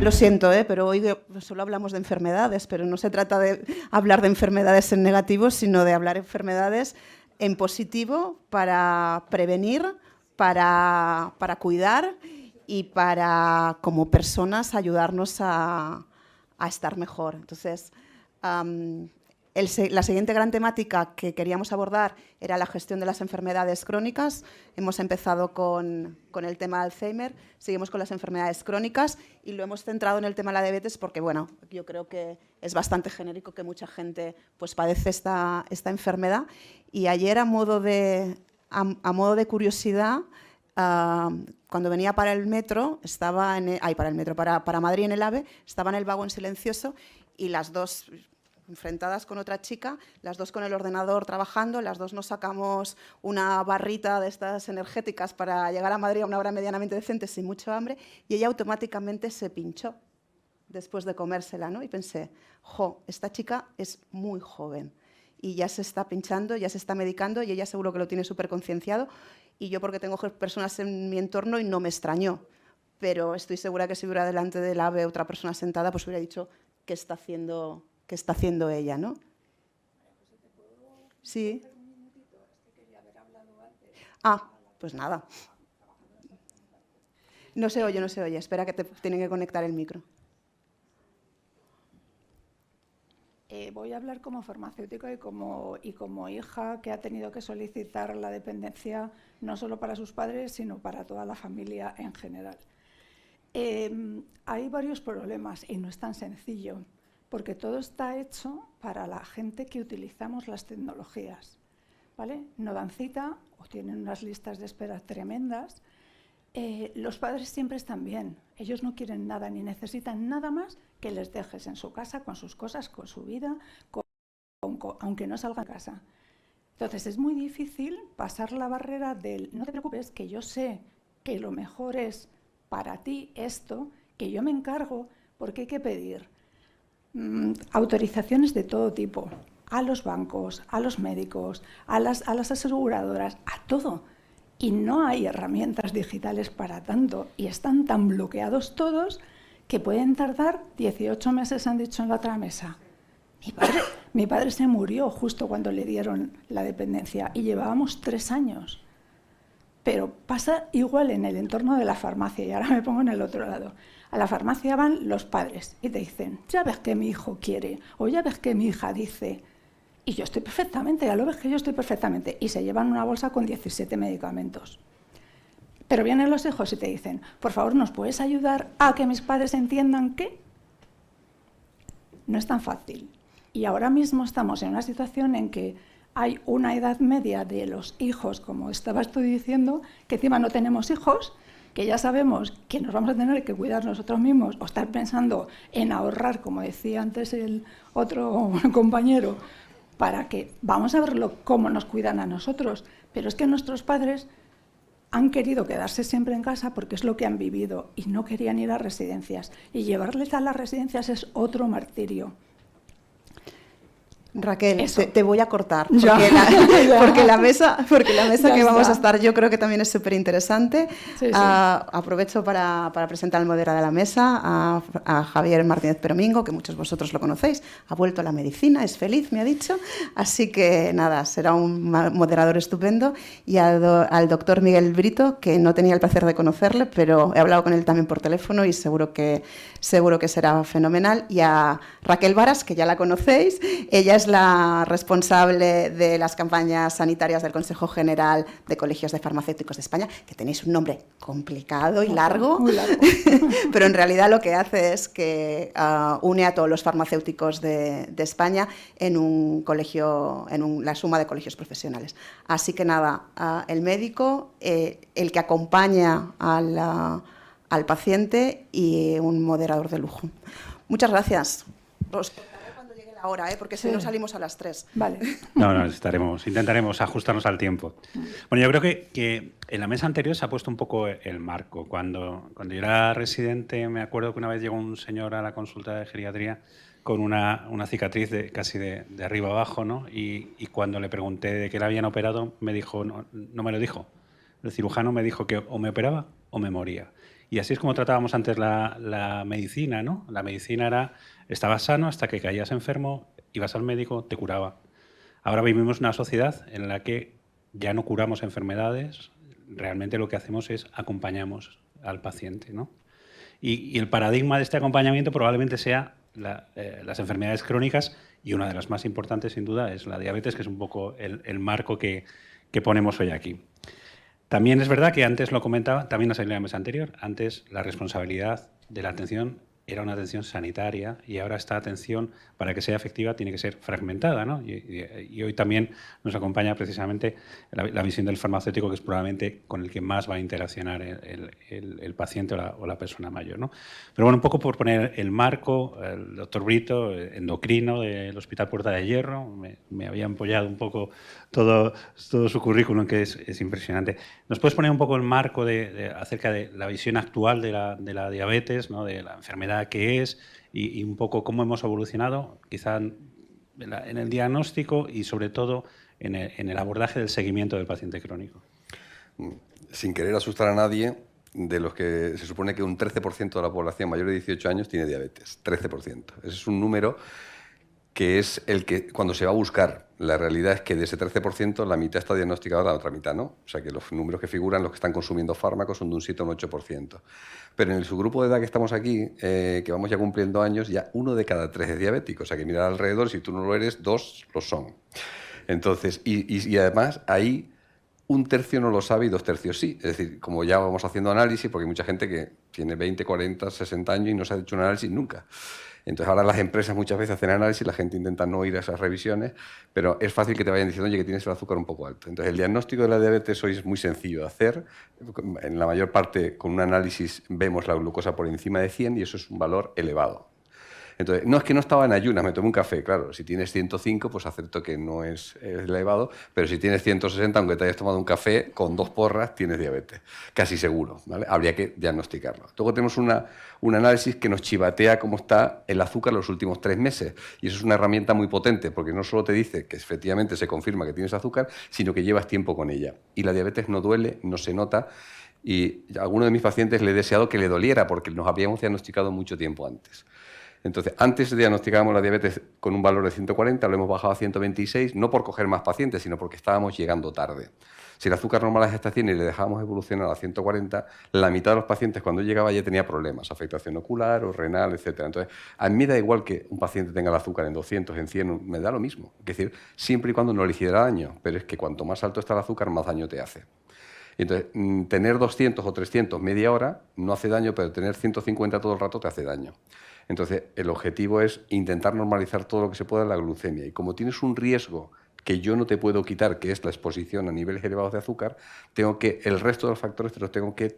Lo siento, pero hoy solo hablamos de enfermedades, pero no se trata de hablar de enfermedades en negativo, sino de hablar de enfermedades en positivo para prevenir, para cuidar y para, como personas, ayudarnos a estar mejor. Entonces, la siguiente gran temática que queríamos abordar era la gestión de las enfermedades crónicas. Hemos empezado con el tema de Alzheimer, seguimos con las enfermedades crónicas y lo hemos centrado en el tema de la diabetes porque, bueno, yo creo que es bastante genérico que mucha gente pues, padece esta enfermedad. Y ayer, a modo de curiosidad, cuando venía para el metro, para Madrid en el AVE, estaba en el vagón silencioso y las dos enfrentadas con otra chica, las dos con el ordenador trabajando, las dos nos sacamos una barrita de estas energéticas para llegar a Madrid a una hora medianamente decente sin mucho hambre y ella automáticamente se pinchó después de comérsela, ¿no? Y pensé, esta chica es muy joven y ya se está pinchando, ya se está medicando y ella seguro que lo tiene súper concienciado y yo porque tengo personas en mi entorno y no me extrañó, pero estoy segura que si hubiera delante del AVE otra persona sentada, pues hubiera dicho qué está haciendo ella, ¿no? Sí. Pues nada. No se oye. Espera que te tienen que conectar el micro. Voy a hablar como farmacéutica y como hija que ha tenido que solicitar la dependencia no solo para sus padres, sino para toda la familia en general. Hay varios problemas y no es tan sencillo, porque todo está hecho para la gente que utilizamos las tecnologías, ¿vale? No dan cita o tienen unas listas de espera tremendas. Los padres siempre están bien, ellos no quieren nada ni necesitan nada más que les dejes en su casa con sus cosas, con su vida, aunque no salgan de casa. Entonces es muy difícil pasar la barrera del no te preocupes, que yo sé que lo mejor es para ti esto, que yo me encargo, porque hay que pedir autorizaciones de todo tipo, a los bancos, a los médicos, a las aseguradoras, a todo. Y no hay herramientas digitales para tanto y están tan bloqueados todos que pueden tardar 18 meses, han dicho en la otra mesa. Mi padre se murió justo cuando le dieron la dependencia y llevábamos 3 años. Pero pasa igual en el entorno de la farmacia y ahora me pongo en el otro lado. A la farmacia van los padres y te dicen, ya ves que mi hijo quiere o ya ves que mi hija dice. Y yo estoy perfectamente, ya lo ves que yo estoy perfectamente. Y se llevan una bolsa con 17 medicamentos. Pero vienen los hijos y te dicen, por favor, ¿nos puedes ayudar a que mis padres entiendan que? No es tan fácil. Y ahora mismo estamos en una situación en que hay una edad media de los hijos, como estabas tú diciendo, que encima no tenemos hijos, que ya sabemos que nos vamos a tener que cuidar nosotros mismos o estar pensando en ahorrar, como decía antes el otro compañero, para que vamos a verlo cómo nos cuidan a nosotros. Pero es que nuestros padres han querido quedarse siempre en casa porque es lo que han vivido y no querían ir a residencias. Y llevarles a las residencias es otro martirio. Raquel, te voy a cortar, porque la mesa que vamos a estar yo creo que también es súper interesante. Sí. Aprovecho para presentar al moderador de la mesa, a Javier Martínez Peromingo, que muchos de vosotros lo conocéis, ha vuelto a la medicina, es feliz, me ha dicho, así que nada, será un moderador estupendo, y al doctor Miguel Brito, que no tenía el placer de conocerle, pero he hablado con él también por teléfono y seguro que será fenomenal, y a Raquel Varas, que ya la conocéis, ella es la responsable de las campañas sanitarias del Consejo General de Colegios de Farmacéuticos de España, que tenéis un nombre complicado y largo, muy largo. Pero en realidad lo que hace es que une a todos los farmacéuticos de España en un colegio, la suma de colegios profesionales. Así que nada, el médico, el que acompaña al paciente y un moderador de lujo. Muchas gracias. Ahora, porque si no salimos a las 3. Vale. No, intentaremos ajustarnos al tiempo. Bueno, yo creo que en la mesa anterior se ha puesto un poco el marco. Cuando yo era residente, me acuerdo que una vez llegó un señor a la consulta de geriatría con una cicatriz casi de arriba abajo, ¿no? Y cuando le pregunté de qué le habían operado, me dijo, no me lo dijo. El cirujano me dijo que o me operaba o me moría. Y así es como tratábamos antes la medicina, ¿no? La medicina era, estabas sano hasta que caías enfermo, ibas al médico, te curaba. Ahora vivimos una sociedad en la que ya no curamos enfermedades, realmente lo que hacemos es acompañamos al paciente, ¿no? Y el paradigma de este acompañamiento probablemente sea las enfermedades crónicas, y una de las más importantes, sin duda, es la diabetes, que es un poco el marco que ponemos hoy aquí. También es verdad que antes lo comentaba, también ha salido en la mesa anterior, antes la responsabilidad de la atención era una atención sanitaria y ahora esta atención, para que sea efectiva, tiene que ser fragmentada, ¿no? Y hoy también nos acompaña precisamente la visión del farmacéutico, que es probablemente con el que más va a interaccionar el paciente o la persona mayor, ¿no? Pero bueno, un poco por poner el marco, el doctor Brito, endocrino del Hospital Puerta de Hierro, me había empollado un poco todo su currículum, que es impresionante. ¿Nos puedes poner un poco el marco acerca de la visión actual de la diabetes, ¿no? De la enfermedad que es y un poco cómo hemos evolucionado, quizá en el diagnóstico y sobre todo en el abordaje del seguimiento del paciente crónico? Sin querer asustar a nadie, de los que se supone que un 13% de la población mayor de 18 años tiene diabetes. 13%. Ese es un número que es el que cuando se va a buscar, la realidad es que de ese 13% la mitad está diagnosticada, la otra mitad no. O sea que los números que figuran, los que están consumiendo fármacos, son de un 7 o un 8%. Pero en el subgrupo de edad que estamos aquí, que vamos ya cumpliendo años, ya 1 de cada 3 es diabético. O sea que mirar alrededor, si tú no lo eres, 2 lo son. Entonces, y además ahí 1/3 no lo sabe y 2/3 sí. Es decir, como ya vamos haciendo análisis, porque hay mucha gente que tiene 20, 40, 60 años y no se ha hecho un análisis nunca. Entonces ahora las empresas muchas veces hacen análisis, la gente intenta no ir a esas revisiones, pero es fácil que te vayan diciendo, oye, que tienes el azúcar un poco alto. Entonces el diagnóstico de la diabetes hoy es muy sencillo de hacer. En la mayor parte, con un análisis vemos la glucosa por encima de 100 y eso es un valor elevado. Entonces, no es que no estaba en ayunas, me tomé un café. Claro, si tienes 105, pues acepto que no es elevado, pero si tienes 160, aunque te hayas tomado un café, con 2 porras tienes diabetes, casi seguro, ¿vale? Habría que diagnosticarlo. Luego tenemos un análisis que nos chivatea cómo está el azúcar los últimos 3 meses, y eso es una herramienta muy potente, porque no solo te dice que efectivamente se confirma que tienes azúcar, sino que llevas tiempo con ella. Y la diabetes no duele, no se nota, y a alguno de mis pacientes le he deseado que le doliera, porque nos habíamos diagnosticado mucho tiempo antes. Entonces, antes diagnosticábamos la diabetes con un valor de 140, lo hemos bajado a 126, no por coger más pacientes, sino porque estábamos llegando tarde. Si el azúcar normal es hasta 100 y le dejábamos evolucionar a 140, la mitad de los pacientes cuando llegaba ya tenía problemas, afectación ocular o renal, etc. Entonces, a mí me da igual que un paciente tenga el azúcar en 200, en 100, me da lo mismo. Es decir, siempre y cuando no le hiciera daño, pero es que cuanto más alto está el azúcar, más daño te hace. Entonces, tener 200 o 300 media hora no hace daño, pero tener 150 todo el rato te hace daño. Entonces, el objetivo es intentar normalizar todo lo que se pueda en la glucemia. Y como tienes un riesgo que yo no te puedo quitar, que es la exposición a niveles elevados de azúcar, el resto de los factores te los tengo que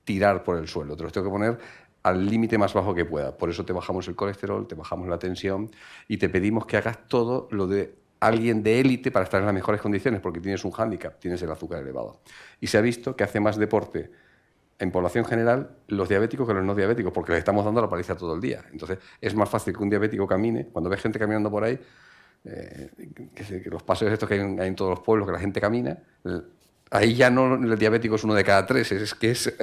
tirar por el suelo, te los tengo que poner al límite más bajo que pueda. Por eso te bajamos el colesterol, te bajamos la tensión y te pedimos que hagas todo lo de alguien de élite para estar en las mejores condiciones, porque tienes un hándicap, tienes el azúcar elevado. Y se ha visto que hace más deporte en población general los diabéticos que los no diabéticos, porque les estamos dando la paliza todo el día. Entonces, es más fácil que un diabético camine. Cuando ves gente caminando por ahí, que los paseos estos que hay en todos los pueblos, que la gente camina, ahí ya no el diabético es 1 de cada 3, es que es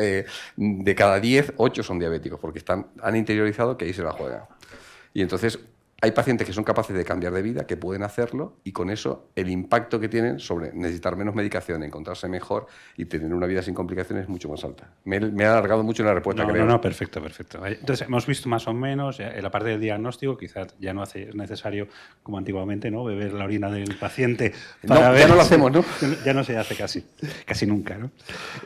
de cada 10, 8 son diabéticos, porque han interiorizado que ahí se la juegan. Y entonces hay pacientes que son capaces de cambiar de vida, que pueden hacerlo, y con eso el impacto que tienen sobre necesitar menos medicación, encontrarse mejor y tener una vida sin complicaciones es mucho más alta. Me he alargado mucho en la respuesta, creo. No, perfecto. Entonces, hemos visto más o menos, en la parte del diagnóstico, quizás ya no es necesario, como antiguamente, ¿no?, beber la orina del paciente para ver. Ya no lo hacemos, ¿no? Ya no se hace casi nunca, ¿no?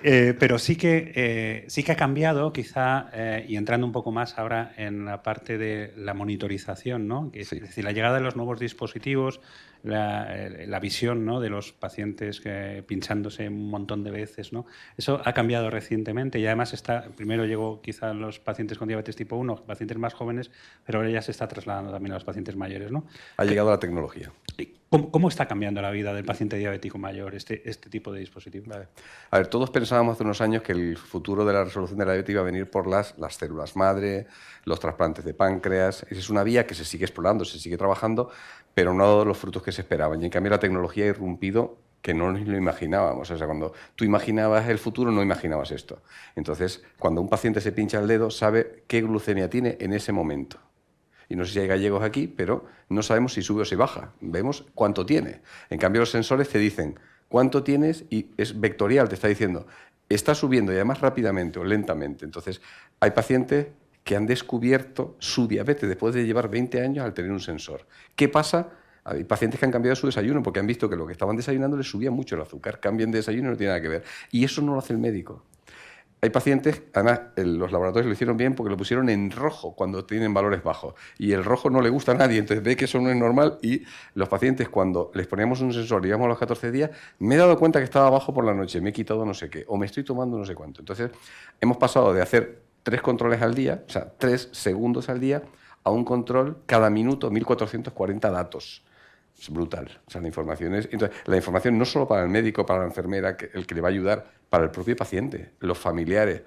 Pero sí que ha cambiado, quizá, y entrando un poco más ahora en la parte de la monitorización, ¿no? Es decir, la llegada de los nuevos dispositivos, la visión, ¿no?, de los pacientes pinchándose un montón de veces, ¿no? Eso ha cambiado recientemente y además primero llegó quizá los pacientes con diabetes tipo 1, pacientes más jóvenes, pero ahora ya se está trasladando también a los pacientes mayores, ¿no? Ha llegado la tecnología. ¿Cómo está cambiando la vida del paciente diabético mayor este tipo de dispositivo? Vale. A ver, todos pensábamos hace unos años que el futuro de la resolución de la diabetes iba a venir por las células madre, los trasplantes de páncreas. Esa es una vía que se sigue explorando, se sigue trabajando, pero no ha dado los frutos que se esperaban. Y en cambio la tecnología ha irrumpido que no nos lo imaginábamos. O sea, cuando tú imaginabas el futuro, no imaginabas esto. Entonces, cuando un paciente se pincha el dedo, sabe qué glucemia tiene en ese momento. Y no sé si hay gallegos aquí, pero no sabemos si sube o si baja. Vemos cuánto tiene. En cambio, los sensores te dicen cuánto tienes y es vectorial, te está diciendo, está subiendo y además rápidamente o lentamente. Entonces, hay pacientes que han descubierto su diabetes después de llevar 20 años al tener un sensor. ¿Qué pasa? Hay pacientes que han cambiado su desayuno porque han visto que lo que estaban desayunando les subía mucho el azúcar. Cambian de desayuno y no tiene nada que ver. Y eso no lo hace el médico. Hay pacientes, además los laboratorios lo hicieron bien porque lo pusieron en rojo cuando tienen valores bajos. Y el rojo no le gusta a nadie, entonces ve que eso no es normal. Y los pacientes, cuando les poníamos un sensor, digamos a los 14 días, me he dado cuenta que estaba bajo por la noche, me he quitado no sé qué, o me estoy tomando no sé cuánto. Entonces, hemos pasado de hacer 3 controles al día, o sea, 3 segundos al día, a un control cada minuto, 1440 datos. Es brutal. O sea, la información es... Entonces, la información no solo para el médico, para la enfermera, el que le va a ayudar, para el propio paciente, los familiares.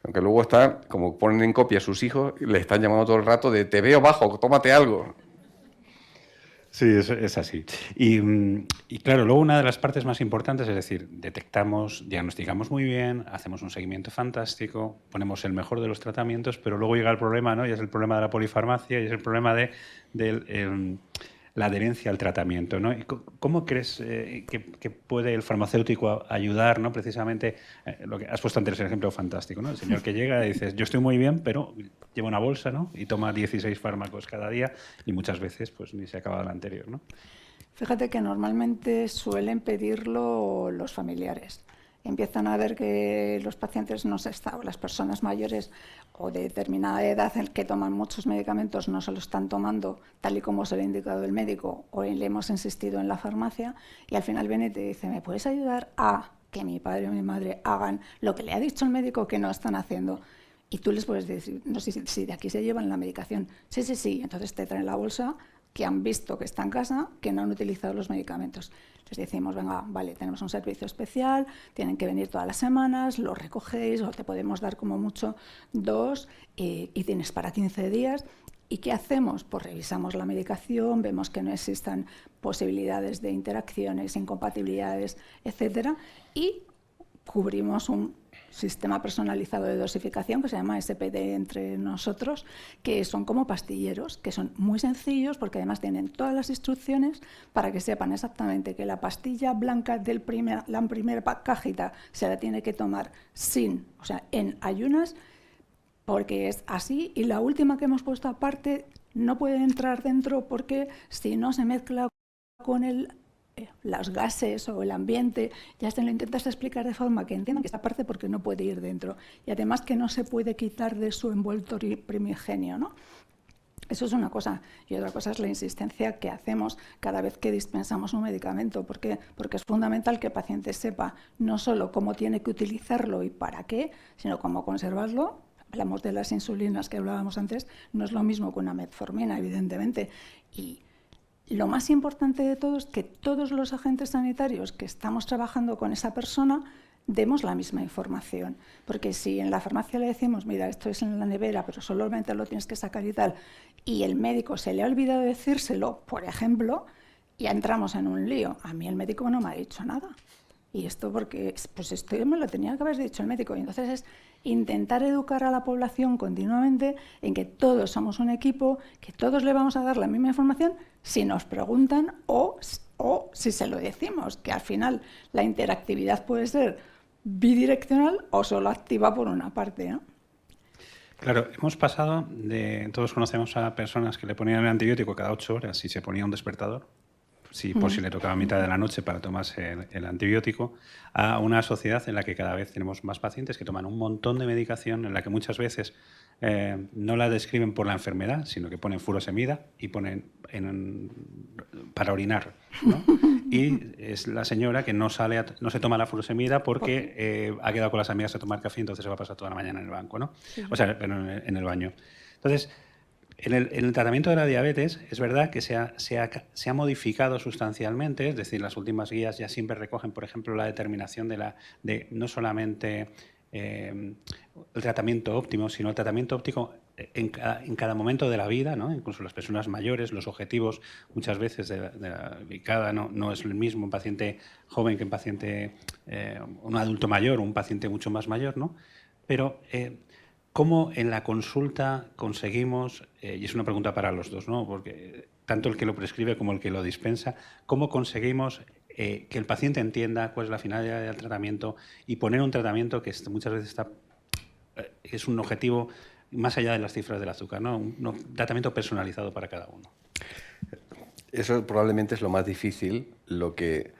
Aunque luego está, como ponen en copia a sus hijos, le están llamando todo el rato de te veo bajo, tómate algo. Sí, es así. Y claro, luego una de las partes más importantes es decir, detectamos, diagnosticamos muy bien, hacemos un seguimiento fantástico, ponemos el mejor de los tratamientos, pero luego llega el problema, ¿no? Y es el problema de la polifarmacia y es el problema de la adherencia al tratamiento, ¿no? ¿Cómo crees que puede el farmacéutico ayudar, ¿no? Precisamente, lo que has puesto antes el ejemplo fantástico, ¿no? El señor que llega y dices, yo estoy muy bien, pero lleva una bolsa, ¿no? Y toma 16 fármacos cada día y muchas veces pues ni se acaba el anterior, ¿no? Fíjate que normalmente suelen pedirlo los familiares. Empiezan a ver que los pacientes no se están, o las personas mayores o de determinada edad que toman muchos medicamentos no se lo están tomando tal y como se lo ha indicado el médico o le hemos insistido en la farmacia y al final viene y te dice, ¿me puedes ayudar a que mi padre o mi madre hagan lo que le ha dicho el médico que no están haciendo? Y tú les puedes decir, no sé si de aquí se llevan la medicación. Sí. Entonces te traen la bolsa que han visto que está en casa, que no han utilizado los medicamentos. Les decimos, venga, vale, tenemos un servicio especial, tienen que venir todas las semanas, lo recogéis o te podemos dar como mucho 2 y tienes para 15 días. ¿Y qué hacemos? Pues revisamos la medicación, vemos que no existan posibilidades de interacciones, incompatibilidades, etcétera, y cubrimos un sistema personalizado de dosificación que se llama SPD entre nosotros, que son como pastilleros, que son muy sencillos porque además tienen todas las instrucciones para que sepan exactamente que la pastilla blanca la primera cajita se la tiene que tomar en ayunas, porque es así, y la última que hemos puesto aparte no puede entrar dentro porque si no se mezcla con los gases o el ambiente, ya se lo intentas explicar de forma que entiendan que esta parte porque no puede ir dentro y además que no se puede quitar de su envoltorio primigenio, ¿no? Eso es una cosa. Y otra cosa es la insistencia que hacemos cada vez que dispensamos un medicamento. ¿Por qué? Porque es fundamental que el paciente sepa no solo cómo tiene que utilizarlo y para qué, sino cómo conservarlo. Hablamos de las insulinas que hablábamos antes, no es lo mismo que una metformina, evidentemente. Y lo más importante de todo es que todos los agentes sanitarios que estamos trabajando con esa persona demos la misma información. Porque si en la farmacia le decimos, mira, esto es en la nevera, pero solamente lo tienes que sacar y tal, y el médico se le ha olvidado decírselo, por ejemplo, ya entramos en un lío. A mí el médico no me ha dicho nada. Y esto porque, pues esto me lo tenía que haber dicho el médico. Y entonces es intentar educar a la población continuamente en que todos somos un equipo, que todos le vamos a dar la misma información si nos preguntan o si se lo decimos, que al final la interactividad puede ser bidireccional o solo activa por una parte, ¿no? Claro, hemos pasado todos conocemos a personas que le ponían el antibiótico cada 8 horas y se ponía un despertador, por si le tocaba a mitad de la noche para tomarse el antibiótico, a una sociedad en la que cada vez tenemos más pacientes que toman un montón de medicación, en la que muchas veces no la describen por la enfermedad, sino que ponen furosemida y ponen para orinar, ¿no? Y es la señora que no se toma la furosemida porque ha quedado con las amigas a tomar café, entonces se va a pasar toda la mañana en el banco, ¿no? Sí. O sea, en el baño. Entonces, En el tratamiento de la diabetes es verdad que se ha modificado sustancialmente, es decir, las últimas guías ya siempre recogen, por ejemplo, la determinación de no solamente el tratamiento óptimo, sino el tratamiento óptimo en cada momento de la vida, ¿no? Incluso las personas mayores, los objetivos muchas veces de cada no es el mismo un paciente joven que un paciente, un adulto mayor o un paciente mucho más mayor, ¿no? Pero ¿cómo en la consulta conseguimos, y es una pregunta para los dos, ¿no? Porque tanto el que lo prescribe como el que lo dispensa, ¿cómo conseguimos que el paciente entienda cuál es la finalidad del tratamiento y poner un tratamiento que muchas veces es un objetivo más allá de las cifras del azúcar, ¿no? Un tratamiento personalizado para cada uno? Eso probablemente es lo más difícil, lo que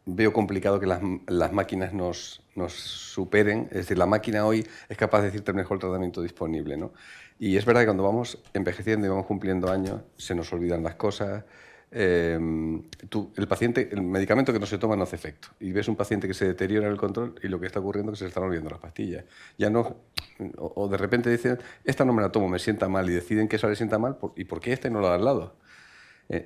veo complicado que las máquinas nos superen. Es decir, la máquina hoy es capaz de decirte el mejor tratamiento disponible, ¿no? Y es verdad que cuando vamos envejeciendo y vamos cumpliendo años, se nos olvidan las cosas. El paciente, el medicamento que no se toma no hace efecto. Y ves un paciente que se deteriora el control y lo que está ocurriendo es que se le están olvidando las pastillas. Ya no, o de repente dicen, esta no me la tomo, me sienta mal, y deciden que esa le sienta mal, ¿y por qué esta y no la de al lado?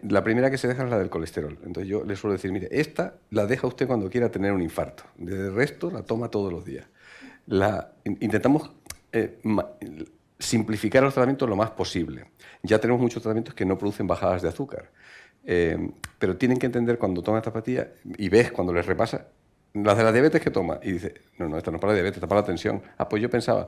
La primera que se deja es la del colesterol. Entonces yo le suelo decir, mire, esta la deja usted cuando quiera tener un infarto. De resto la toma todos los días. Intentamos simplificar los tratamientos lo más posible. Ya tenemos muchos tratamientos que no producen bajadas de azúcar. Pero tienen que entender cuando toman esta pastilla y ves cuando les repasa las de la diabetes que toma y dice, no, esta no es para la diabetes, esta es para la tensión. Pues yo pensaba,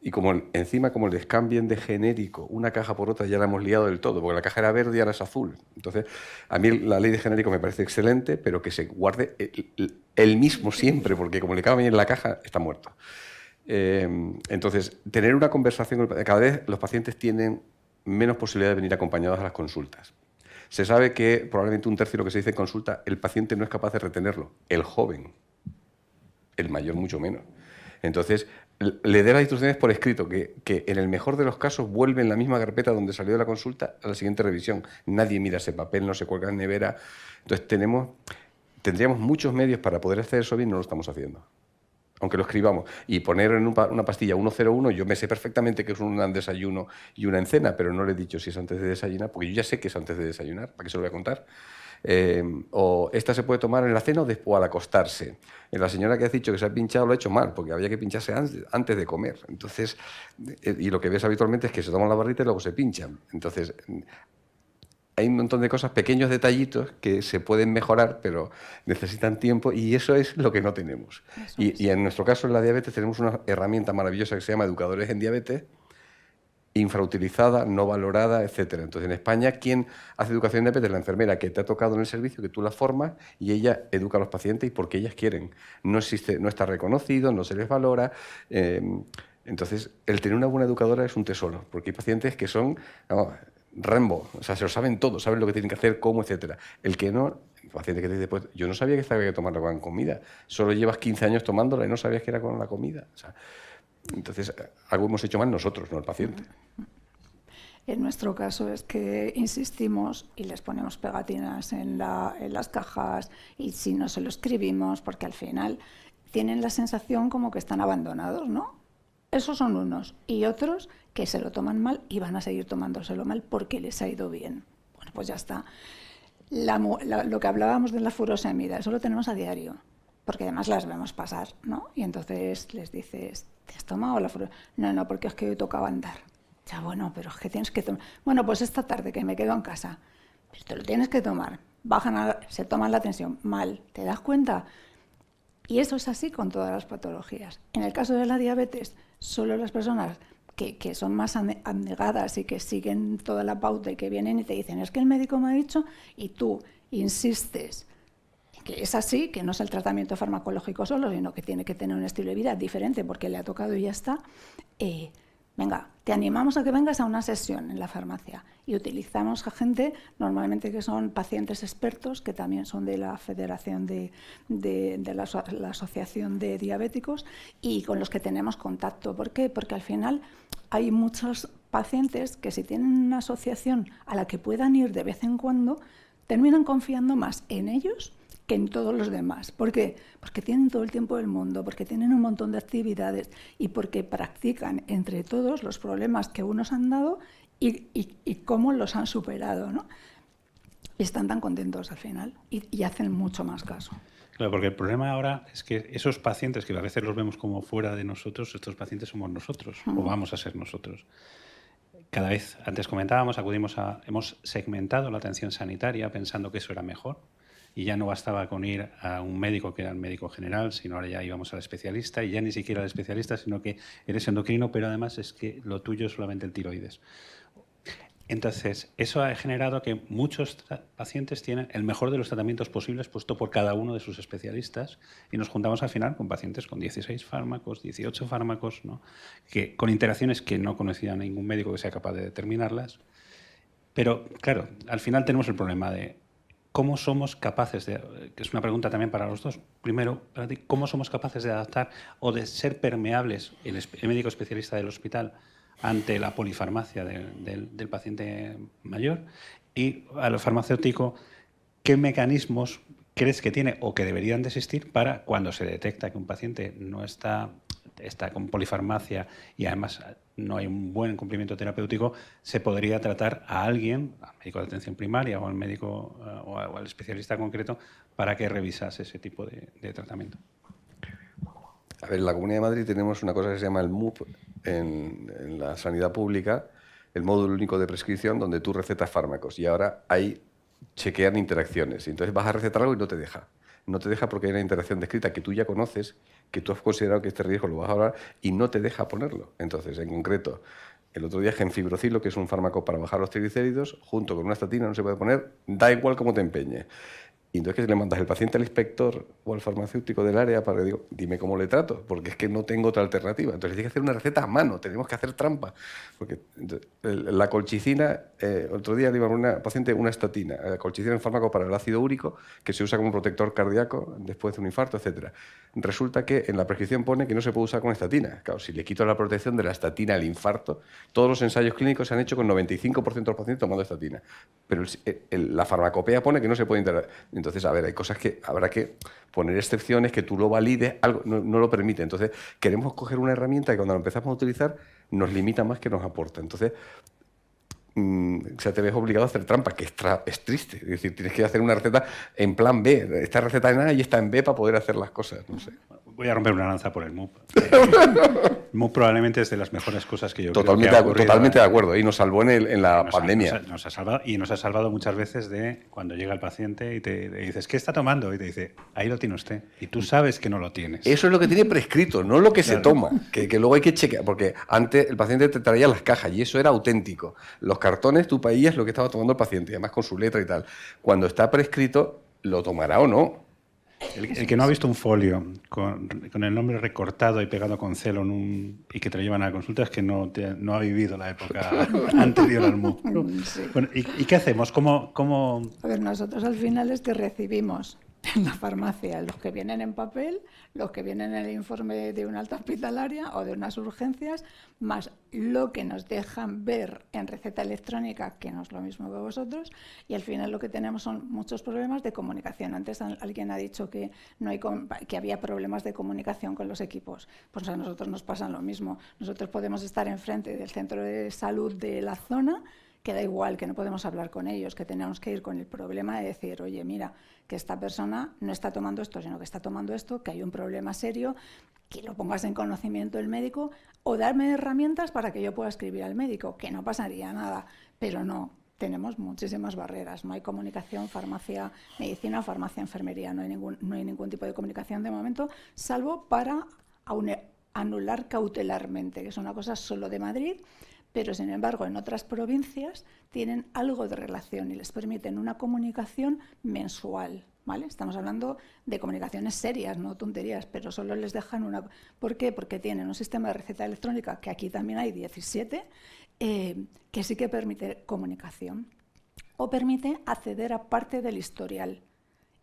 y encima como les cambien de genérico una caja por otra, ya la hemos liado del todo, porque la caja era verde y ahora es azul. Entonces, a mí la ley de genérico me parece excelente, pero que se guarde el mismo siempre, porque como le cambia en la caja, está muerto. Entonces, tener una conversación, cada vez los pacientes tienen menos posibilidad de venir acompañados a las consultas. Se sabe que probablemente un tercio de lo que se dice en consulta, el paciente no es capaz de retenerlo, el joven. El mayor mucho menos. Entonces, le dé las instrucciones por escrito, que en el mejor de los casos vuelve en la misma carpeta donde salió de la consulta a la siguiente revisión. Nadie mira ese papel, no se cuelga en nevera. Entonces, tendríamos muchos medios para poder hacer eso bien, no lo estamos haciendo. Aunque lo escribamos. Y poner en una pastilla 101, yo me sé perfectamente que es un desayuno y una cena, pero no le he dicho si es antes de desayunar, porque yo ya sé que es antes de desayunar, ¿para qué se lo voy a contar? O esta se puede tomar en la cena o al acostarse. La señora que has dicho que se ha pinchado lo ha hecho mal, porque había que pincharse antes de comer. Entonces, y lo que ves habitualmente es que se toman la barrita y luego se pinchan. Entonces, hay un montón de cosas, pequeños detallitos que se pueden mejorar, pero necesitan tiempo y eso es lo que no tenemos. Y en nuestro caso, en la diabetes, tenemos una herramienta maravillosa que se llama Educadores en Diabetes, infrautilizada, no valorada, etcétera. Entonces, en España, ¿quién hace educación en diabetes? La enfermera que te ha tocado en el servicio, que tú la formas y ella educa a los pacientes y porque ellas quieren. No está reconocido, no se les valora. Entonces, el tener una buena educadora es un tesoro, porque hay pacientes que son Rambo, o sea, se lo saben todo, saben lo que tienen que hacer, cómo, etcétera. El que no, el paciente que te dice, pues yo no sabía que estaba que tomarla con comida, solo llevas 15 años tomándola y no sabías que era con la comida. O sea, entonces, algo hemos hecho mal nosotros, no el paciente. En nuestro caso es que insistimos y les ponemos pegatinas en las cajas y si no se lo escribimos, porque al final tienen la sensación como que están abandonados, ¿no? Esos son unos. Y otros que se lo toman mal y van a seguir tomándoselo mal porque les ha ido bien. Bueno, pues ya está. Lo que hablábamos de la furosemida, eso lo tenemos a diario, porque además las vemos pasar, ¿no? Y entonces les dices, ¿te has tomado la furosemida? No, porque es que hoy tocaba andar. Ya, bueno, pero es que tienes que tomar. Bueno, pues esta tarde que me quedo en casa, pero te lo tienes que tomar. Se toman la tensión mal, ¿te das cuenta? Y eso es así con todas las patologías. En el caso de la diabetes, solo las personas que son más abnegadas y que siguen toda la pauta y que vienen y te dicen, es que el médico me ha dicho, y tú insistes que es así, que no es el tratamiento farmacológico solo, sino que tiene que tener un estilo de vida diferente porque le ha tocado y ya está. Venga, te animamos a que vengas a una sesión en la farmacia y utilizamos a gente normalmente que son pacientes expertos, que también son de la Federación de la Asociación de Diabéticos y con los que tenemos contacto. ¿Por qué? Porque al final hay muchos pacientes que si tienen una asociación a la que puedan ir de vez en cuando, terminan confiando más en ellos que en todos los demás. ¿Por qué? Porque tienen todo el tiempo del mundo, porque tienen un montón de actividades y porque practican entre todos los problemas que unos han dado y cómo los han superado, ¿no? Y están tan contentos al final y hacen mucho más caso. Claro, porque el problema ahora es que esos pacientes, que a veces los vemos como fuera de nosotros, estos pacientes somos nosotros, o vamos a ser nosotros. Cada vez, antes comentábamos, hemos segmentado la atención sanitaria pensando que eso era mejor, y ya no bastaba con ir a un médico que era el médico general, sino ahora ya íbamos al especialista, y ya ni siquiera al especialista, sino que eres endocrino, pero además es que lo tuyo es solamente el tiroides. Entonces, eso ha generado que muchos pacientes tienen el mejor de los tratamientos posibles puesto por cada uno de sus especialistas, y nos juntamos al final con pacientes con 16 fármacos, 18 fármacos, ¿no? Que, con interacciones que no conocía ningún médico que sea capaz de determinarlas. Pero, claro, al final tenemos el problema de cómo somos capaces de, que es una pregunta también para los dos, primero, para ti, ¿cómo somos capaces de adaptar o de ser permeables el médico especialista del hospital ante la polifarmacia del paciente mayor? Y a lo farmacéutico, ¿qué mecanismos crees que tiene o que deberían de existir para cuando se detecta que un paciente no está con polifarmacia y además no hay un buen cumplimiento terapéutico, se podría tratar a alguien, al médico de atención primaria o al médico o al especialista concreto, para que revisase ese tipo de tratamiento? A ver, en la Comunidad de Madrid tenemos una cosa que se llama el MUP en la sanidad pública, el módulo único de prescripción, donde tú recetas fármacos y ahora chequean interacciones. Entonces vas a recetar algo y no te deja. No te deja porque hay una interacción descrita que tú ya conoces, que tú has considerado que este riesgo lo vas a hablar y no te deja ponerlo. Entonces, en concreto, el otro día genfibrocilo, que es un fármaco para bajar los triglicéridos, junto con una estatina no se puede poner, da igual cómo te empeñes. Y entonces le mandas el paciente al inspector o al farmacéutico del área para que digo, dime cómo le trato, porque es que no tengo otra alternativa. Entonces tienes que hacer una receta a mano, tenemos que hacer trampa. Porque la colchicina, otro día le iba a una paciente una estatina. La colchicina es un fármaco para el ácido úrico que se usa como protector cardíaco después de un infarto, etc. Resulta que en la prescripción pone que no se puede usar con estatina. Claro, si le quito la protección de la estatina al infarto, todos los ensayos clínicos se han hecho con 95% de los pacientes tomando estatina. Pero la farmacopea pone que no se puede integrar. Entonces, a ver, hay cosas que habrá que poner excepciones, que tú lo valides, algo no lo permite. Entonces, queremos coger una herramienta que cuando la empezamos a utilizar nos limita más que nos aporta. Entonces, te ves obligado a hacer trampa, que es triste. Es decir, tienes que hacer una receta en plan B. Esta receta en A y esta en B para poder hacer las cosas. No sé. Voy a romper una lanza por el MUP. El MUP probablemente es de las mejores cosas que yo creo que ha ocurrido. Totalmente de acuerdo. Y nos salvó en la pandemia. Nos ha salvado muchas veces de cuando llega el paciente y te dices, ¿qué está tomando? Y te dice, ahí lo tiene usted. Y tú sabes que no lo tienes. Eso es lo que tiene prescrito, no lo que se toma. Que luego hay que chequear. Porque antes el paciente te traía las cajas y eso era auténtico. Los cartones, tú veías lo que estaba tomando el paciente, además con su letra y tal. Cuando está prescrito, ¿lo tomará o no? El que no ha visto un folio con el nombre recortado y pegado con celo y que te lo llevan a la consulta es que no ha vivido la época anterior al MUP. Sí. Bueno, ¿y qué hacemos? ¿Cómo? A ver, nosotros al final es que recibimos en la farmacia los que vienen en papel, los que vienen en el informe de una alta hospitalaria o de unas urgencias, más lo que nos dejan ver en receta electrónica, que no es lo mismo que vosotros, y al final lo que tenemos son muchos problemas de comunicación. Antes alguien ha dicho que había problemas de comunicación con los equipos. Pues a nosotros nos pasa lo mismo. Nosotros podemos estar enfrente del centro de salud de la zona, que da igual, que no podemos hablar con ellos, que tenemos que ir con el problema de decir, oye, mira, que esta persona no está tomando esto, sino que está tomando esto, que hay un problema serio, que lo pongas en conocimiento del médico, o darme herramientas para que yo pueda escribir al médico, que no pasaría nada, pero no. Tenemos muchísimas barreras, no hay comunicación, farmacia, medicina, farmacia, enfermería, no hay ningún tipo de comunicación de momento, salvo para anular cautelarmente, que es una cosa solo de Madrid, pero sin embargo en otras provincias tienen algo de relación y les permiten una comunicación mensual, ¿vale? Estamos hablando de comunicaciones serias, no tonterías, pero solo les dejan una. ¿Por qué? Porque tienen un sistema de receta electrónica, que aquí también hay 17, que sí que permite comunicación o permite acceder a parte del historial.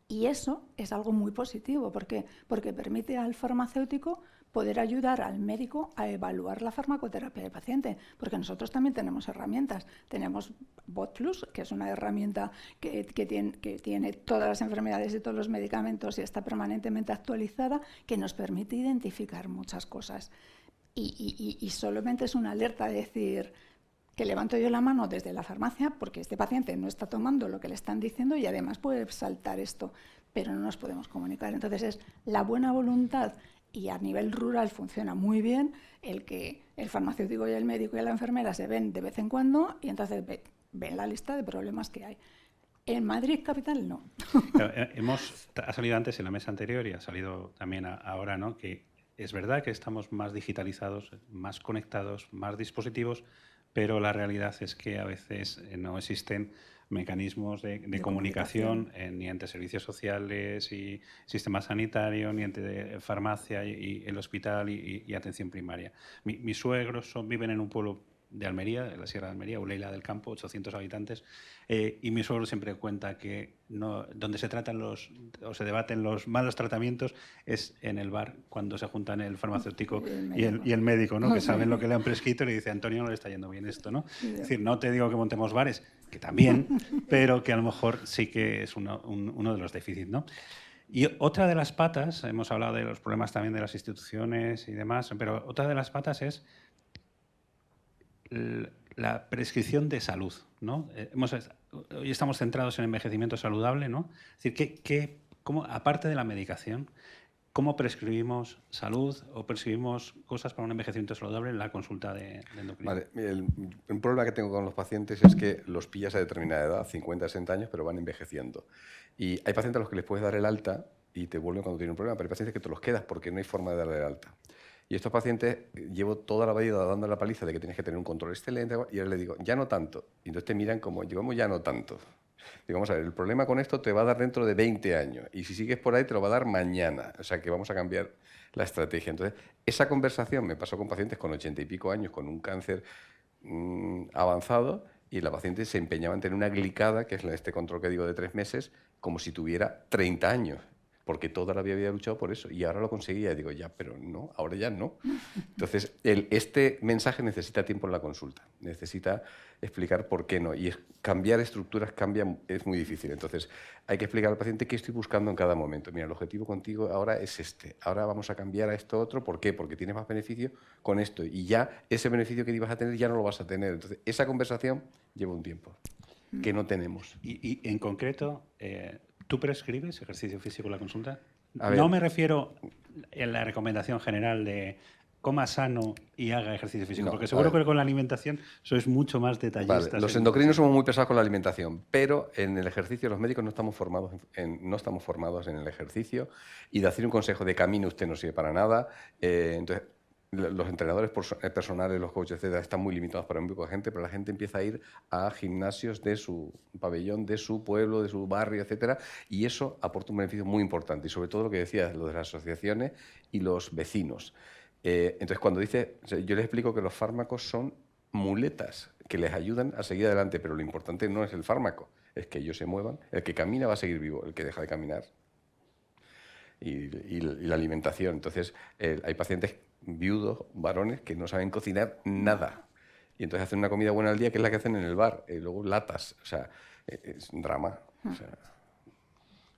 Y eso es algo muy positivo. ¿Por qué? Porque permite al farmacéutico poder ayudar al médico a evaluar la farmacoterapia del paciente, porque nosotros también tenemos herramientas. Tenemos BotPlus, que es una herramienta que tiene todas las enfermedades y todos los medicamentos y está permanentemente actualizada, que nos permite identificar muchas cosas. Y solamente es una alerta de decir, que levanto yo la mano desde la farmacia porque este paciente no está tomando lo que le están diciendo y además puede saltar esto, pero no nos podemos comunicar. Entonces es la buena voluntad, y a nivel rural funciona muy bien el que el farmacéutico y el médico y la enfermera se ven de vez en cuando y entonces ven la lista de problemas que hay. En Madrid capital no. Ha salido antes en la mesa anterior y ha salido también ahora, ¿no? Que es verdad que estamos más digitalizados, más conectados, más dispositivos, pero la realidad es que a veces no existen mecanismos de comunicación ni entre servicios sociales y sistema sanitario, ni entre farmacia y el hospital y atención primaria. Mis suegros viven en un pueblo de Almería, de la Sierra de Almería, Uleila del Campo, 800 habitantes, y mi suegro siempre cuenta que donde se tratan o se debaten los malos tratamientos es en el bar, cuando se juntan el farmacéutico y el médico, ¿no? Que saben lo que le han prescrito y le dice, Antonio, no le está yendo bien esto, ¿no? Es decir, no te digo que montemos bares, que también, pero que a lo mejor sí que es uno de los déficits, ¿no? Y otra de las patas, hemos hablado de los problemas también de las instituciones y demás, pero otra de las patas es la prescripción de salud, ¿no? Hoy estamos centrados en envejecimiento saludable, ¿no? Es decir, ¿cómo, aparte de la medicación, cómo prescribimos salud o prescribimos cosas para un envejecimiento saludable en la consulta de endocrino? Vale, un problema que tengo con los pacientes es que los pillas a determinada edad, 50, 60 años, pero van envejeciendo. Y hay pacientes a los que les puedes dar el alta y te vuelven cuando tienen un problema, pero hay pacientes que te los quedas porque no hay forma de darle el alta. Y estos pacientes, llevo toda la vida dando la paliza de que tienes que tener un control excelente, y ahora les digo, ya no tanto. Y entonces te miran como, llevamos ya no tanto. Digo, vamos a ver, el problema con esto te va a dar dentro de 20 años, y si sigues por ahí te lo va a dar mañana. O sea que vamos a cambiar la estrategia. Entonces, esa conversación me pasó con pacientes con 80 y pico años, con un cáncer avanzado, y la paciente se empeñaba en tener una glicada, que es este control que digo de 3 meses, como si tuviera 30 años. Porque toda la vida había luchado por eso y ahora lo conseguía. Y digo, ya, pero no, ahora ya no. Entonces, este mensaje necesita tiempo en la consulta, necesita explicar por qué no. Y cambiar estructuras es muy difícil. Entonces, hay que explicar al paciente qué estoy buscando en cada momento. Mira, el objetivo contigo ahora es este. Ahora vamos a cambiar a esto otro. ¿Por qué? Porque tienes más beneficio con esto. Y ya ese beneficio que ibas a tener ya no lo vas a tener. Entonces, esa conversación lleva un tiempo que no tenemos. Y en concreto... ¿Tú prescribes ejercicio físico en la consulta? A ver, no me refiero en la recomendación general de coma sano y haga ejercicio físico, no, porque seguro que con la alimentación sois mucho más detallistas. Vale, los endocrinos somos muy pesados con la alimentación, pero en el ejercicio los médicos no estamos formados en el ejercicio, y de hacer un consejo de camino usted no sirve para nada. Entonces, los entrenadores personales, los coaches, etcétera, están muy limitados para un grupo de gente, pero la gente empieza a ir a gimnasios de su pabellón, de su pueblo, de su barrio, etcétera, y eso aporta un beneficio muy importante, y sobre todo lo que decías, lo de las asociaciones y los vecinos. Entonces, cuando yo les explico que los fármacos son muletas que les ayudan a seguir adelante, pero lo importante no es el fármaco, es que ellos se muevan. El que camina va a seguir vivo, el que deja de caminar. Y la alimentación. Entonces, hay pacientes viudos, varones, que no saben cocinar nada. Y entonces hacen una comida buena al día, que es la que hacen en el bar. Y luego latas. O sea, es un drama. O sea.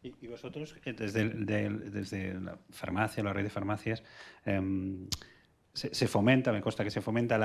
¿Y vosotros, desde la farmacia, la red de farmacias, se fomenta, me consta que se fomenta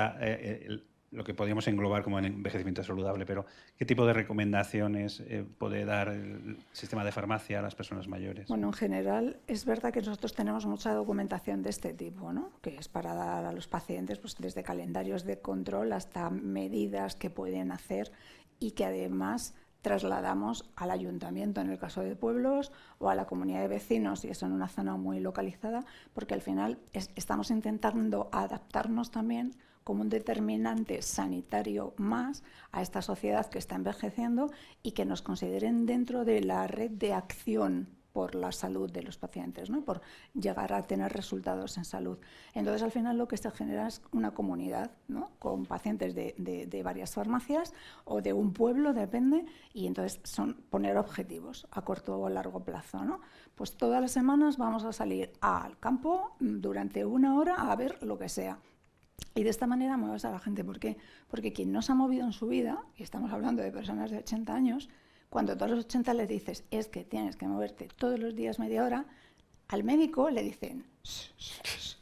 lo que podríamos englobar como el envejecimiento saludable, pero ¿qué tipo de recomendaciones puede dar el sistema de farmacia a las personas mayores? Bueno, en general es verdad que nosotros tenemos mucha documentación de este tipo, ¿no? Que es para dar a los pacientes, pues, desde calendarios de control hasta medidas que pueden hacer, y que además trasladamos al ayuntamiento en el caso de pueblos o a la comunidad de vecinos, y eso en una zona muy localizada, porque al final estamos intentando adaptarnos también como un determinante sanitario más a esta sociedad que está envejeciendo, y que nos consideren dentro de la red de acción por la salud de los pacientes, ¿no? Por llegar a tener resultados en salud. Entonces, al final lo que se genera es una comunidad, ¿no? Con pacientes de varias farmacias o de un pueblo, depende, y entonces son poner objetivos a corto o largo plazo, ¿no? Pues todas las semanas vamos a salir al campo durante 1 hora a ver lo que sea. Y de esta manera mueves a la gente. ¿Por qué? Porque quien no se ha movido en su vida, y estamos hablando de personas de 80 años, cuando a todos los 80 les dices, es que tienes que moverte todos los días media hora, al médico le dicen, shh, shh, shh.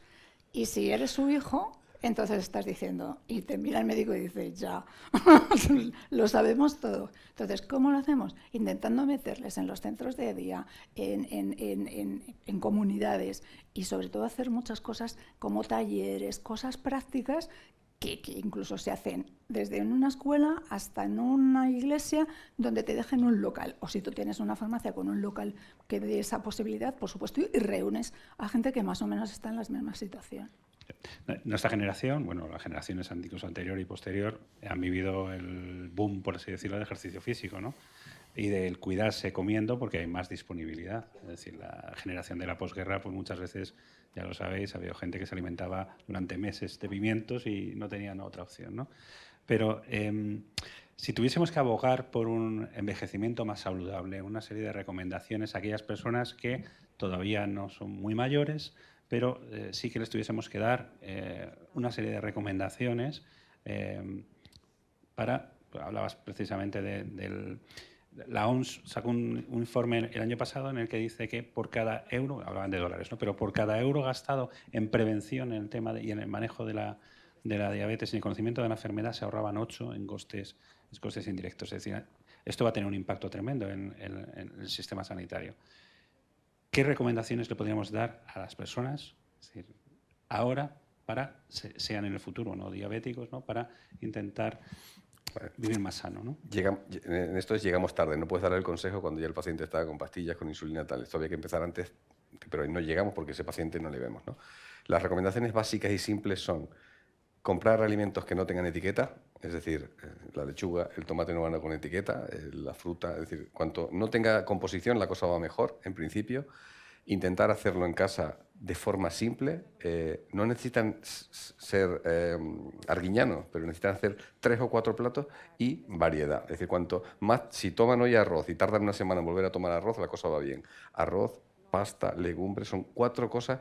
Y si eres su hijo, Entonces estás diciendo, y te mira el médico y dice, ya, lo sabemos todo. Entonces, ¿cómo lo hacemos? Intentando meterles en los centros de día, en comunidades y sobre todo hacer muchas cosas como talleres, cosas prácticas que incluso se hacen desde en una escuela hasta en una iglesia donde te dejen un local. O si tú tienes una farmacia con un local que dé esa posibilidad, por supuesto, y reúnes a gente que más o menos está en la misma situación. Nuestra generación, bueno, las generaciones incluso anterior y posterior, han vivido el boom, por así decirlo, del ejercicio físico, ¿no? Y del cuidarse comiendo porque hay más disponibilidad. Es decir, la generación de la posguerra, pues muchas veces, ya lo sabéis, había gente que se alimentaba durante meses de pimientos y no tenían otra opción, ¿no? Pero si tuviésemos que abogar por un envejecimiento más saludable, una serie de recomendaciones a aquellas personas que todavía no son muy mayores, pero sí que les tuviésemos que dar una serie de recomendaciones para, hablabas precisamente la OMS sacó un informe el año pasado en el que dice que por cada euro, hablaban de dólares, ¿no? Pero por cada euro gastado en prevención en el tema y en el manejo de la diabetes y el conocimiento de la enfermedad se ahorraban 8 en costes indirectos. Es decir, esto va a tener un impacto tremendo en el sistema sanitario. ¿Qué recomendaciones le podríamos dar a las personas, es decir, ahora, para, sean en el futuro no diabéticos, ¿no? Para intentar vivir más sano, ¿no? En esto llegamos tarde, no puedes darle el consejo cuando ya el paciente está con pastillas, con insulina, tal. Esto había que empezar antes, pero no llegamos porque ese paciente no le vemos, ¿no? Las recomendaciones básicas y simples son comprar alimentos que no tengan etiqueta, es decir, la lechuga, el tomate no van con etiqueta, la fruta, es decir, cuanto no tenga composición la cosa va mejor, en principio. Intentar hacerlo en casa de forma simple. No necesitan ser arguiñanos, pero necesitan hacer 3 o 4 platos y variedad. Es decir, cuanto más, si toman hoy arroz y tardan una semana en volver a tomar arroz, la cosa va bien. Arroz, pasta, legumbres, son 4 cosas.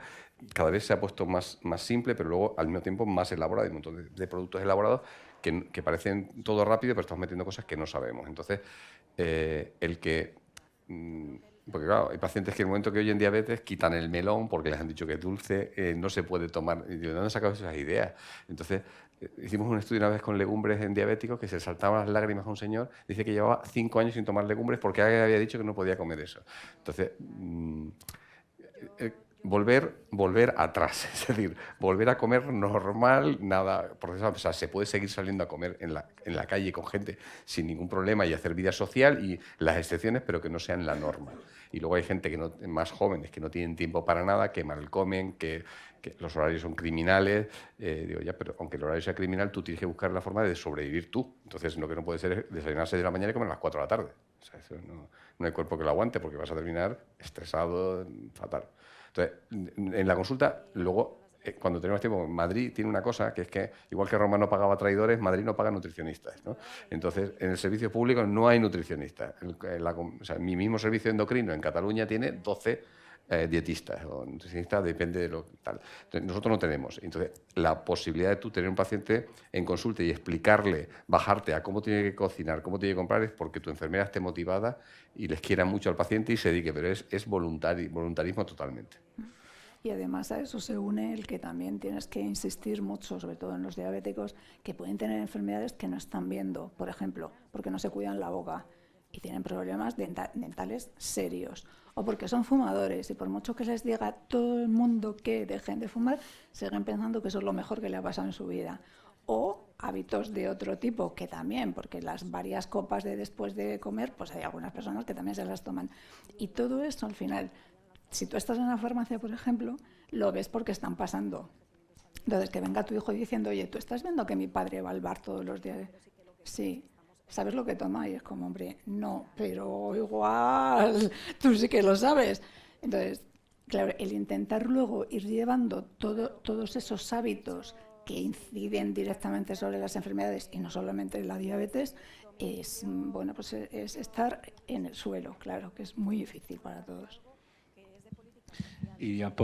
Cada vez se ha puesto más simple, pero luego al mismo tiempo más elaborado. Hay un montón de productos elaborados que parecen todo rápido, pero estamos metiendo cosas que no sabemos. Entonces, el que... Porque claro, hay pacientes que en el momento que oyen diabetes quitan el melón porque les han dicho que es dulce, no se puede tomar. ¿De dónde han sacado esas ideas? Entonces, hicimos un estudio una vez con legumbres en diabéticos que se saltaban las lágrimas a un señor. Dice que llevaba 5 años sin tomar legumbres porque alguien había dicho que no podía comer eso. Entonces, volver atrás, es decir, volver a comer normal, nada, porque o sea, se puede seguir saliendo a comer en la calle con gente sin ningún problema y hacer vida social y las excepciones, pero que no sean la norma. Y luego hay gente más jóvenes que no tienen tiempo para nada, que mal comen, que los horarios son criminales. Digo, ya, pero aunque el horario sea criminal, tú tienes que buscar la forma de sobrevivir tú. Entonces, lo que no puede ser es desayunar a 6 de la mañana y comer a las 4 de la tarde. O sea, eso no hay cuerpo que lo aguante porque vas a terminar estresado, fatal. Entonces, en la consulta, luego, cuando tenemos tiempo, Madrid tiene una cosa, que es que, igual que Roma no pagaba traidores, Madrid no paga nutricionistas, ¿no? Entonces, en el servicio público no hay nutricionistas. O sea, mi mismo servicio endocrino en Cataluña tiene 12 dietistas o nutricionistas, depende de lo tal. Entonces, nosotros no tenemos. Entonces, la posibilidad de tú tener un paciente en consulta y explicarle, bajarte a cómo tiene que cocinar, cómo tiene que comprar, es porque tu enfermera esté motivada y les quiera mucho al paciente y se dedique, pero es voluntarismo totalmente. Y además a eso se une el que también tienes que insistir mucho, sobre todo en los diabéticos, que pueden tener enfermedades que no están viendo, por ejemplo, porque no se cuidan la boca y tienen problemas dentales serios, o porque son fumadores y por mucho que les diga a todo el mundo que dejen de fumar, siguen pensando que eso es lo mejor que le ha pasado en su vida. O hábitos de otro tipo, que también, porque las varias copas de después de comer, pues hay algunas personas que también se las toman. Y todo eso al final, si tú estás en la farmacia, por ejemplo, lo ves porque están pasando. Entonces, que venga tu hijo diciendo, oye, ¿tú estás viendo que mi padre va al bar todos los días? Sí. ¿Sabes lo que toma? Y es como, hombre, no, pero igual, tú sí que lo sabes. Entonces, claro, el intentar luego ir llevando todos esos hábitos que inciden directamente sobre las enfermedades y no solamente la diabetes, es, bueno, pues es estar en el suelo, claro, que es muy difícil para todos. Y ya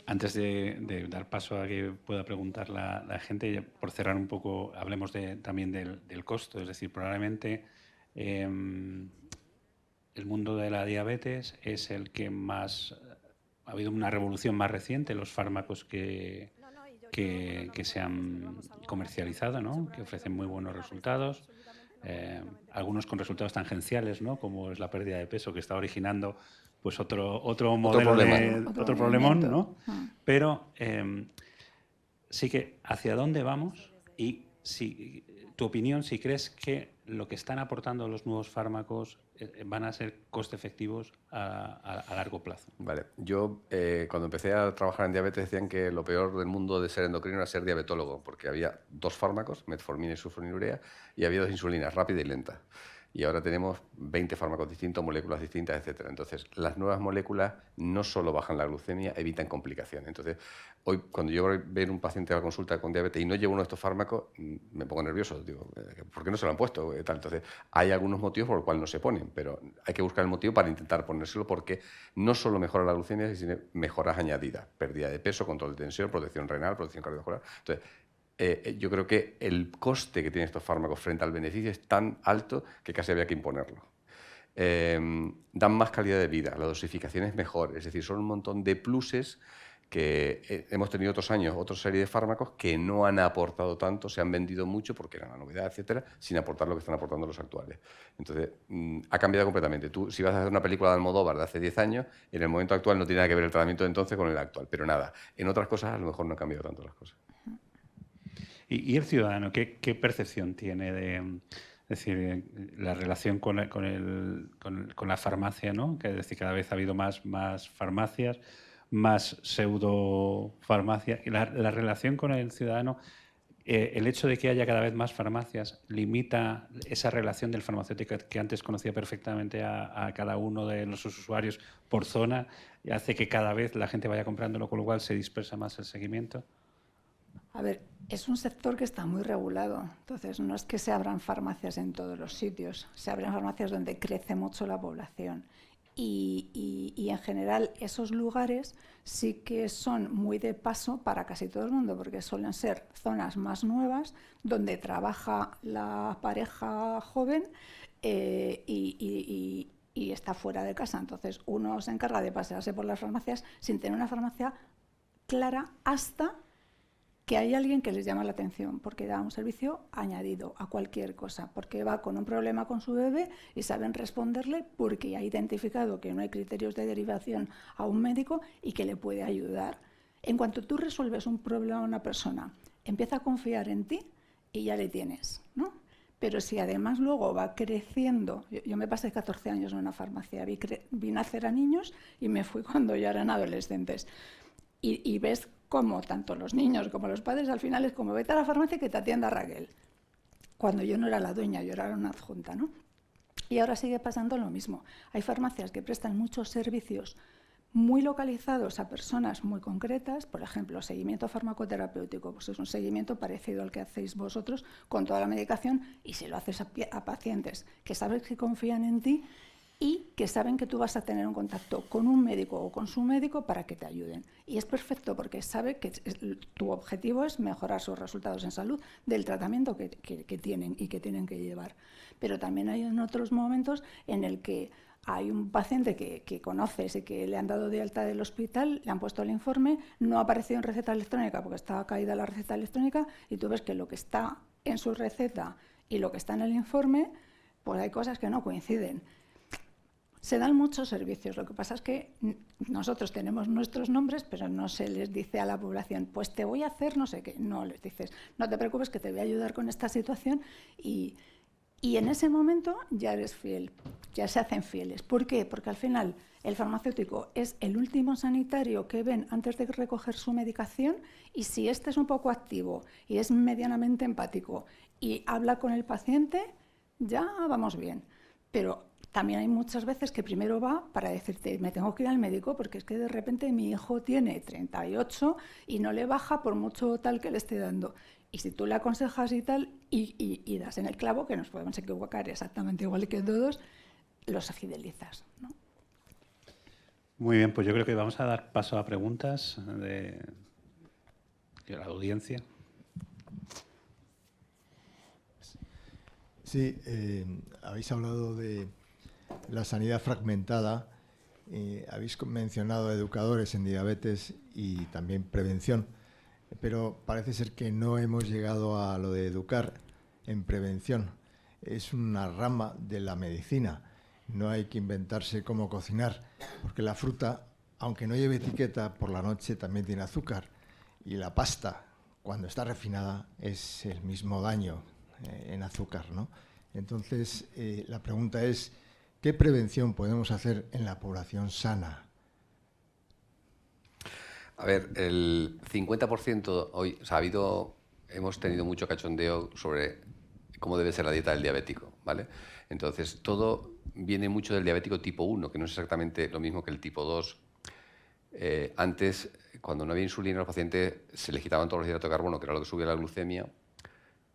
antes de dar paso a que pueda preguntar la gente, por cerrar un poco, hablemos también del costo. Es decir, probablemente el mundo de la diabetes es el que más... Ha habido una revolución más reciente, los fármacos que que se han comercializado, ¿no? Que ofrecen muy buenos resultados, algunos con resultados tangenciales, ¿no? Como es la pérdida de peso, que está originando pues otro modelo otro problemón, ¿no? Pero sí que hacia dónde vamos y si tu opinión, si crees que lo que están aportando los nuevos fármacos van a ser coste efectivos a largo plazo. Vale, yo cuando empecé a trabajar en diabetes decían que lo peor del mundo de ser endocrino era ser diabetólogo, porque había 2 fármacos, metformina y sulfonilurea, y había 2 insulinas, rápida y lenta. Y ahora tenemos 20 fármacos distintos, moléculas distintas, etc. Entonces, las nuevas moléculas no solo bajan la glucemia, evitan complicaciones. Entonces, hoy, cuando yo veo a un paciente a la consulta con diabetes y no llevo uno de estos fármacos, me pongo nervioso. Digo, ¿por qué no se lo han puesto? Entonces, hay algunos motivos por los cuales no se ponen, pero hay que buscar el motivo para intentar ponérselo, porque no solo mejora la glucemia, sino mejoras añadidas. Pérdida de peso, control de tensión, protección renal, protección cardiovascular. Entonces, yo creo que el coste que tienen estos fármacos frente al beneficio es tan alto que casi había que imponerlo. Dan más calidad de vida, la dosificación es mejor, es decir, son un montón de pluses que hemos tenido otros años, otra serie de fármacos que no han aportado tanto, se han vendido mucho porque era una novedad, etcétera, sin aportar lo que están aportando los actuales. Entonces, ha cambiado completamente. Tú, si vas a hacer una película de Almodóvar de hace 10 años, en el momento actual no tiene nada que ver el tratamiento de entonces con el actual, pero nada. En otras cosas a lo mejor no han cambiado tanto las cosas. ¿Y el ciudadano qué percepción tiene de, es decir, la relación con la farmacia, ¿no? Que es decir, cada vez ha habido más farmacias, más pseudofarmacias. Y la relación con el ciudadano, el hecho de que haya cada vez más farmacias limita esa relación del farmacéutico que antes conocía perfectamente a cada uno de los usuarios por zona y hace que cada vez la gente vaya comprándolo, con lo cual se dispersa más el seguimiento. A ver, es un sector que está muy regulado, entonces no es que se abran farmacias en todos los sitios, se abren farmacias donde crece mucho la población y en general esos lugares sí que son muy de paso para casi todo el mundo, porque suelen ser zonas más nuevas donde trabaja la pareja joven y está fuera de casa, entonces uno se encarga de pasearse por las farmacias sin tener una farmacia clara hasta que hay alguien que les llama la atención porque da un servicio añadido a cualquier cosa, porque va con un problema con su bebé y saben responderle porque ha identificado que no hay criterios de derivación a un médico y que le puede ayudar. En cuanto tú resuelves un problema a una persona, empieza a confiar en ti y ya le tienes, ¿no? Pero si además luego va creciendo, yo me pasé 14 años en una farmacia, vi nacer a niños y me fui cuando ya eran adolescentes. Y ves cómo tanto los niños como los padres al final es como vete a la farmacia que te atienda Raquel. Cuando yo no era la dueña, yo era una adjunta, ¿no? Y ahora sigue pasando lo mismo. Hay farmacias que prestan muchos servicios muy localizados a personas muy concretas, por ejemplo, seguimiento farmacoterapéutico, pues es un seguimiento parecido al que hacéis vosotros con toda la medicación y si lo haces a pacientes que sabes que confían en ti y que saben que tú vas a tener un contacto con un médico o con su médico para que te ayuden. Y es perfecto porque sabe que tu objetivo es mejorar sus resultados en salud del tratamiento que tienen y que tienen que llevar. Pero también hay en otros momentos en el que hay un paciente que conoces y que le han dado de alta del hospital, le han puesto el informe, no ha aparecido en receta electrónica porque estaba caída la receta electrónica y tú ves que lo que está en su receta y lo que está en el informe, pues hay cosas que no coinciden. Se dan muchos servicios, lo que pasa es que nosotros tenemos nuestros nombres, pero no se les dice a la población, pues te voy a hacer no sé qué. No, les dices, no te preocupes que te voy a ayudar con esta situación y en ese momento ya eres fiel, ya se hacen fieles. ¿Por qué? Porque al final el farmacéutico es el último sanitario que ven antes de recoger su medicación y si este es un poco activo y es medianamente empático y habla con el paciente, ya vamos bien. Pero también hay muchas veces que primero va para decirte, me tengo que ir al médico porque es que de repente mi hijo tiene 38 y no le baja por mucho tal que le esté dando. Y si tú le aconsejas y tal, y das en el clavo, que nos podemos equivocar exactamente igual que todos, los fidelizas, ¿no? Muy bien, pues yo creo que vamos a dar paso a preguntas de la audiencia. Sí, habéis hablado de la sanidad fragmentada, habéis mencionado educadores en diabetes y también prevención. pero parece ser que no hemos llegado a lo de educar en prevención. Es una rama de la medicina. No hay que inventarse cómo cocinar, porque la fruta, aunque no lleve etiqueta, por la noche también tiene azúcar. Y la pasta, cuando está refinada, es el mismo daño en azúcar, ¿no? Entonces, la pregunta es, ¿qué prevención podemos hacer en la población sana? A ver, el 50% hoy, o sea, hemos tenido mucho cachondeo sobre cómo debe ser la dieta del diabético, ¿vale? Entonces, todo viene mucho del diabético tipo 1, que no es exactamente lo mismo que el tipo 2. Antes, cuando no había insulina, a los pacientes se les quitaban todos los hidratos de carbono, que era lo que subía la glucemia,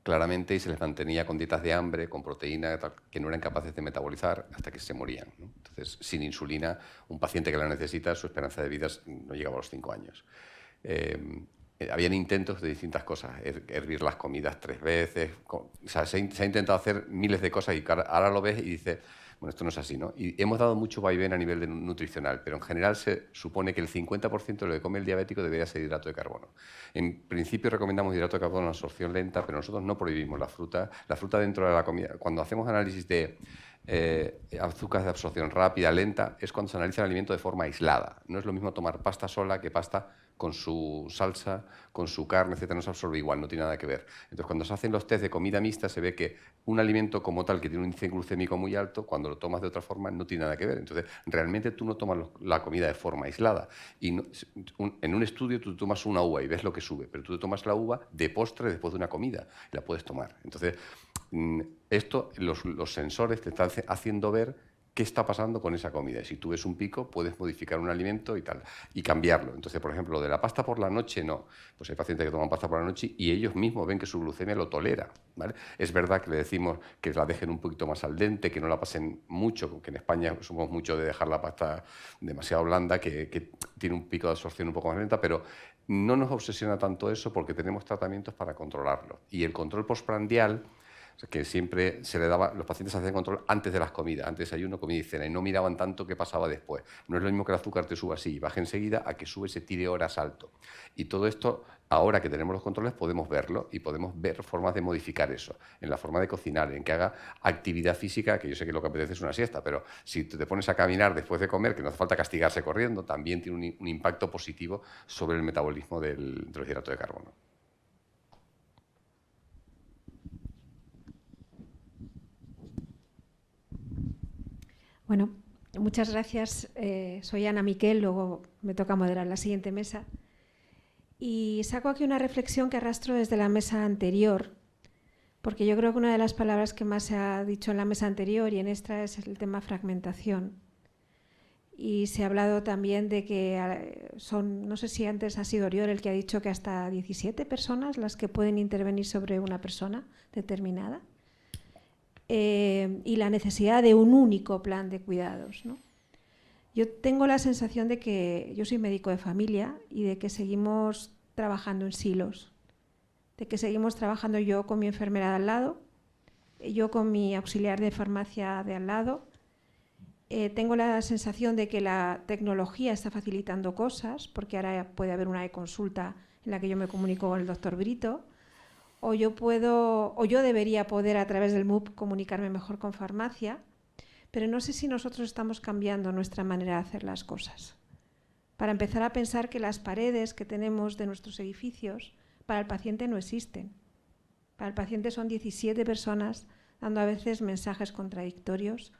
claramente, y se les mantenía con dietas de hambre, con proteína, que no eran capaces de metabolizar hasta que se morían, ¿no? Entonces, sin insulina, un paciente que la necesita, su esperanza de vida no llegaba a los 5 años. Habían intentos de distintas cosas, hervir las comidas 3 veces, o sea, se ha intentado hacer miles de cosas y ahora lo ves y dices, bueno, esto no es así, ¿no? Y hemos dado mucho vaivén a nivel nutricional, pero en general se supone que el 50% de lo que come el diabético debería ser hidrato de carbono. En principio recomendamos hidrato de carbono en absorción lenta, pero nosotros no prohibimos la fruta. La fruta dentro de la comida, cuando hacemos análisis de azúcares de absorción rápida, lenta, es cuando se analiza el alimento de forma aislada. No es lo mismo tomar pasta sola que pasta con su salsa, con su carne, etcétera, no se absorbe igual, no tiene nada que ver. Entonces, cuando se hacen los test de comida mixta, se ve que un alimento como tal que tiene un índice glucémico muy alto, cuando lo tomas de otra forma, no tiene nada que ver. Entonces, realmente tú no tomas la comida de forma aislada. Y en un estudio tú tomas una uva y ves lo que sube, pero tú te tomas la uva de postre después de una comida y la puedes tomar. Entonces, esto, los sensores te están haciendo ver qué está pasando con esa comida. Y si tú ves un pico, puedes modificar un alimento y tal, y cambiarlo. Entonces, por ejemplo, lo de la pasta por la noche, no. Pues hay pacientes que toman pasta por la noche y ellos mismos ven que su glucemia lo tolera, ¿vale? Es verdad que le decimos que la dejen un poquito más al dente, que no la pasen mucho, porque en España somos mucho de dejar la pasta demasiado blanda, que tiene un pico de absorción un poco más lenta, pero no nos obsesiona tanto eso porque tenemos tratamientos para controlarlo. Y el control postprandial, que siempre se le daba, los pacientes hacían control antes de las comidas, antes de desayuno, comida y cena, y no miraban tanto qué pasaba después. No es lo mismo que el azúcar te suba así y baje enseguida a que sube, se tire horas alto. Y todo esto, ahora que tenemos los controles, podemos verlo y podemos ver formas de modificar eso, en la forma de cocinar, en que haga actividad física, que yo sé que lo que apetece es una siesta, pero si te pones a caminar después de comer, que no hace falta castigarse corriendo, también tiene un impacto positivo sobre el metabolismo de los hidratos de carbono. Bueno, muchas gracias. Soy Ana Miquel, luego me toca moderar la siguiente mesa. Y saco aquí una reflexión que arrastro desde la mesa anterior, porque yo creo que una de las palabras que más se ha dicho en la mesa anterior y en esta es el tema fragmentación. Y se ha hablado también de que son, no sé si antes ha sido Oriol el que ha dicho que hasta 17 personas las que pueden intervenir sobre una persona determinada. Y la necesidad de un único plan de cuidados, ¿no? Yo tengo la sensación de que yo soy médico de familia y de que seguimos trabajando en silos, de que seguimos trabajando yo con mi enfermera de al lado, yo con mi auxiliar de farmacia de al lado. Tengo la sensación de que la tecnología está facilitando cosas, porque ahora puede haber una e-consulta en la que yo me comunico con el doctor Brito, o yo debería poder a través del MUP comunicarme mejor con farmacia, pero no sé si nosotros estamos cambiando nuestra manera de hacer las cosas. Para empezar a pensar que las paredes que tenemos de nuestros edificios para el paciente no existen. Para el paciente son 17 personas dando a veces mensajes contradictorios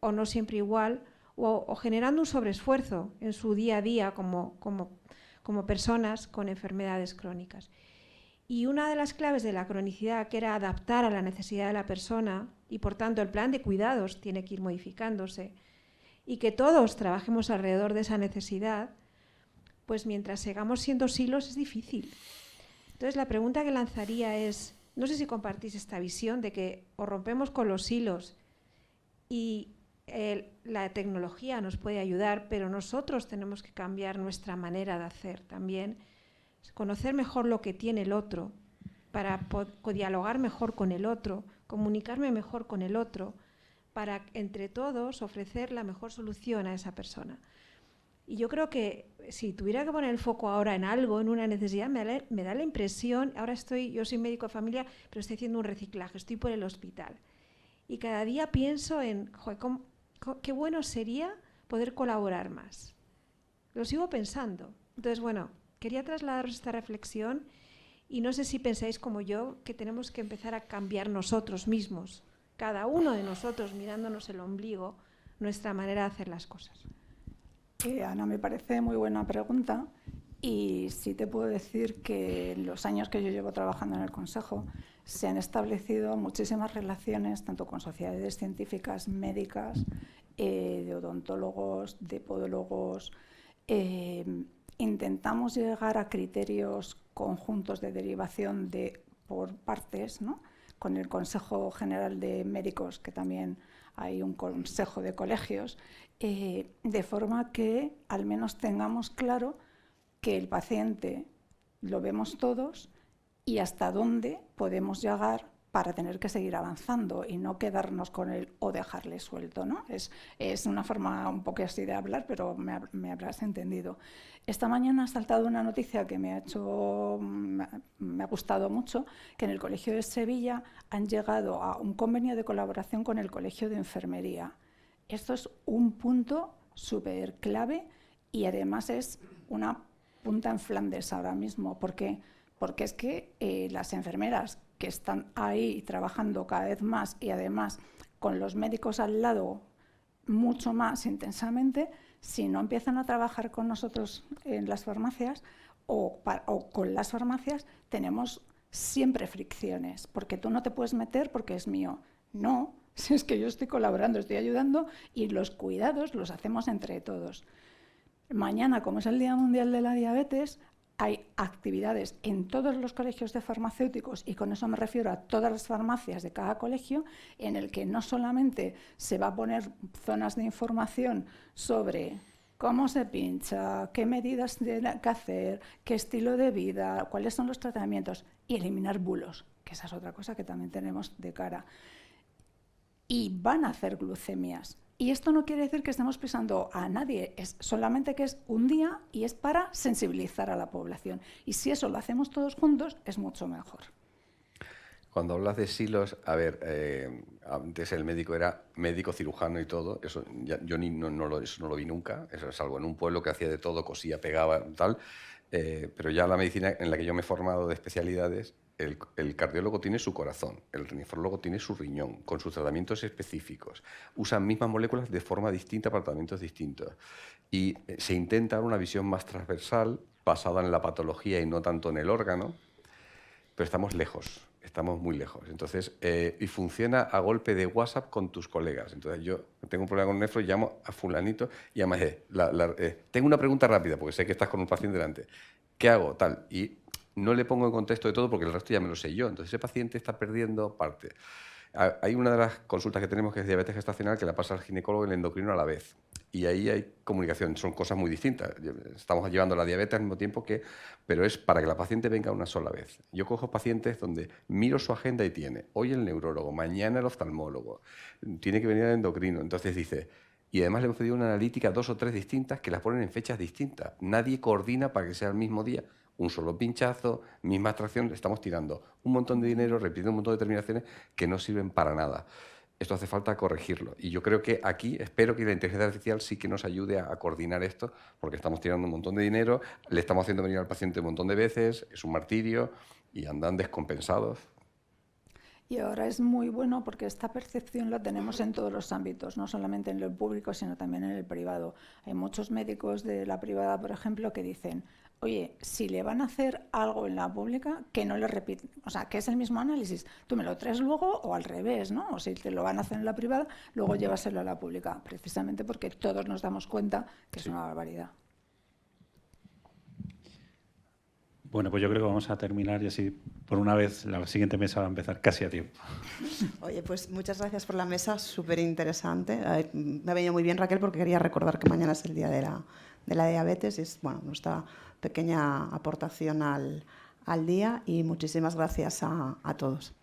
o no siempre igual, o generando un sobreesfuerzo en su día a día como personas con enfermedades crónicas. Y una de las claves de la cronicidad, que era adaptar a la necesidad de la persona, y por tanto el plan de cuidados tiene que ir modificándose, y que todos trabajemos alrededor de esa necesidad, pues mientras sigamos siendo silos es difícil. Entonces la pregunta que lanzaría es, no sé si compartís esta visión de que o rompemos con los silos y la tecnología nos puede ayudar, pero nosotros tenemos que cambiar nuestra manera de hacer también, conocer mejor lo que tiene el otro, para dialogar mejor con el otro, comunicarme mejor con el otro, para entre todos ofrecer la mejor solución a esa persona. Y yo creo que si tuviera que poner el foco ahora en algo, en una necesidad, me da la impresión, yo soy médico de familia, pero estoy haciendo un reciclaje, estoy por el hospital. Y cada día pienso en, joder, qué bueno sería poder colaborar más. Lo sigo pensando. Entonces, bueno, quería trasladaros esta reflexión y no sé si pensáis como yo que tenemos que empezar a cambiar nosotros mismos, cada uno de nosotros mirándonos el ombligo, nuestra manera de hacer las cosas. Ana, me parece muy buena pregunta y sí te puedo decir que en los años que yo llevo trabajando en el Consejo se han establecido muchísimas relaciones, tanto con sociedades científicas, médicas, de odontólogos, de podólogos. Intentamos llegar a criterios conjuntos de derivación por partes, ¿no? Con el Consejo General de Médicos, que también hay un consejo de colegios, de forma que al menos tengamos claro que el paciente lo vemos todos y hasta dónde podemos llegar para tener que seguir avanzando y no quedarnos con él o dejarle suelto, ¿no? Es una forma un poco así de hablar, pero me habrás entendido. Esta mañana ha saltado una noticia que me ha gustado mucho, que en el Colegio de Sevilla han llegado a un convenio de colaboración con el Colegio de Enfermería. Esto es un punto súper clave y además es una punta en Flandes ahora mismo, porque es que las enfermeras que están ahí trabajando cada vez más y además con los médicos al lado mucho más intensamente, si no empiezan a trabajar con nosotros en las farmacias o con las farmacias, tenemos siempre fricciones, porque tú no te puedes meter porque es mío. No, si es que yo estoy colaborando, estoy ayudando y los cuidados los hacemos entre todos. Mañana, como es el Día Mundial de la Diabetes, hay actividades en todos los colegios de farmacéuticos, y con eso me refiero a todas las farmacias de cada colegio, en el que no solamente se va a poner zonas de información sobre cómo se pincha, qué medidas tiene que hacer, qué estilo de vida, cuáles son los tratamientos, y eliminar bulos, que esa es otra cosa que también tenemos de cara. Y van a hacer glucemias. Y esto no quiere decir que estemos pisando a nadie, es solamente que es un día y es para sensibilizar a la población. Y si eso lo hacemos todos juntos, es mucho mejor. Cuando hablas de silos, a ver, antes el médico era médico, cirujano y todo, eso yo eso no lo vi nunca, eso es algo en un pueblo que hacía de todo, cosía, pegaba, tal, pero ya la medicina en la que yo me he formado de especialidades, el cardiólogo tiene su corazón, el nefrólogo tiene su riñón, con sus tratamientos específicos. Usan mismas moléculas de forma distinta para tratamientos distintos. Y se intenta dar una visión más transversal, basada en la patología y no tanto en el órgano, pero estamos lejos, estamos muy lejos. Entonces, y funciona a golpe de WhatsApp con tus colegas. Entonces, yo tengo un problema con nefro, llamo a fulanito y además, tengo una pregunta rápida, porque sé que estás con un paciente delante. ¿Qué hago? Tal. Y no le pongo en contexto de todo porque el resto ya me lo sé yo. Entonces ese paciente está perdiendo parte. Hay una de las consultas que tenemos que es diabetes gestacional, que la pasa al ginecólogo y el endocrino a la vez. Y ahí hay comunicación, son cosas muy distintas. Estamos llevando la diabetes al mismo tiempo pero es para que la paciente venga una sola vez. Yo cojo pacientes donde miro su agenda y tiene hoy el neurólogo, mañana el oftalmólogo, tiene que venir el endocrino. Entonces dice, y además le hemos pedido una analítica 2 o 3 distintas que las ponen en fechas distintas. Nadie coordina para que sea el mismo día. Un solo pinchazo, misma extracción, estamos tirando un montón de dinero, repitiendo un montón de determinaciones que no sirven para nada. Esto hace falta corregirlo. Y yo creo que aquí, espero que la inteligencia artificial sí que nos ayude a coordinar esto, porque estamos tirando un montón de dinero, le estamos haciendo venir al paciente un montón de veces, es un martirio y andan descompensados. Y ahora es muy bueno porque esta percepción la tenemos en todos los ámbitos, no solamente en lo público, sino también en el privado. Hay muchos médicos de la privada, por ejemplo, que dicen, oye, si le van a hacer algo en la pública, que no le repiten, o sea, que es el mismo análisis, tú me lo traes luego o al revés, ¿no? O si te lo van a hacer en la privada, luego llévaselo a la pública, precisamente porque todos nos damos cuenta que es una barbaridad. Bueno, pues yo creo que vamos a terminar y así, por una vez, la siguiente mesa va a empezar casi a tiempo. Oye, pues muchas gracias por la mesa, súper interesante. Me ha venido muy bien, Raquel, porque quería recordar que mañana es el día de la diabetes. Es nuestra pequeña aportación al día y muchísimas gracias a todos.